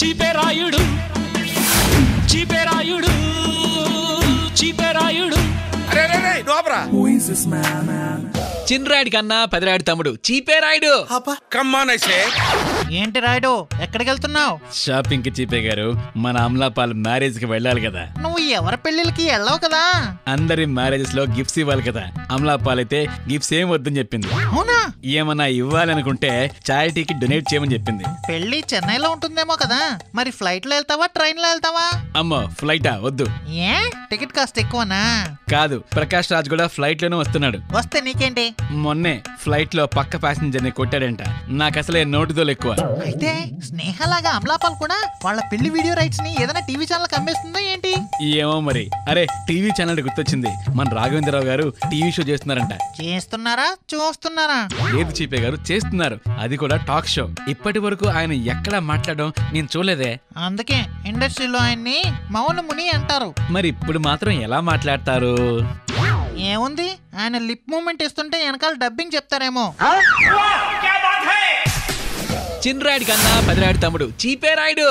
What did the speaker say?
చీపేరాయుడు చీపేరాయుడు చీపేరాయుడు చిన్నరాయుడు కన్నా పెదరాయుడు తమ్ముడు చీపేరాయుడు. ఏంటి రాయుడు ఎక్కడికి వెళ్తున్నావు? షాపింగ్ కి చీపే గారు, మన అమలాపాల్ మ్యారేజ్ కి వెళ్ళాలి కదా. నువ్వు ఎవరి పెళ్లికి వెళ్ళావు కదా. అందరి మ్యారేజెస్ లో గిఫ్ట్స్ ఇవ్వాలి కదా. అమలాపాల్ అయితే గిఫ్ట్స్ ఏం వద్దని చెప్పింది. అవునా? ఏమన్నా ఇవ్వాలనుకుంటే చారిటీకి డొనేట్ చేయమని చెప్పింది. పెళ్లి చెన్నైలో ఉంటుందేమో కదా, మరి ఫ్లైట్ లో వెళ్తావా ట్రైన్ లో వెళ్తావా? అమ్మో ఫ్లైటా వద్దు. ఏ టికెట్ కాస్ట్ ఎక్కువనా? కాదు, ప్రకాష్ రాజ్ కూడా ఫ్లైట్ లోనే వస్తున్నాడు. వస్తే నీకేంటి? మొన్నే ఫ్లైట్ లో పక్క ప్యాసింజర్ ని కొట్టాడంట. నాకు అసలే నోటుదోలు ఎక్కువ. అయితే స్నేహలాగా అమలాపాల్ కూడా వాళ్ళ పెళ్లి వీడియో రైట్స్ ని ఏదైనా టీవీ ఛానల్ అమ్మేస్తుందో ఏంటి? ఏమో మరి. అరే టీవీ ఛానల్ గుర్తొచ్చింది, మన రాఘవేంద్రరావు గారు టీవీ షో చేస్తున్నారంట. చేస్తున్నారా చూస్తున్నారా? లేదు చీపే గారు, చేస్తున్నారు. అది కూడా టాక్ షో. ఇప్పటి వరకు ఆయన ఎక్కడా మాట్లాడడం నేను చూడలేదే. అందుకే ఇండస్ట్రీలో ఆయన్ని మౌనముని అంటారు. మరి ఇప్పుడు మాత్రం ఎలా మాట్లాడతారు? ఏముంది, ఆయన లిప్ మూమెంట్ ఇస్తుంటే వెనకాల డబ్బింగ్ చెప్తారేమో. చిన్నరాయుడు కన్నా పెదరాయుడు తమ్ముడు చీపేరాయుడు.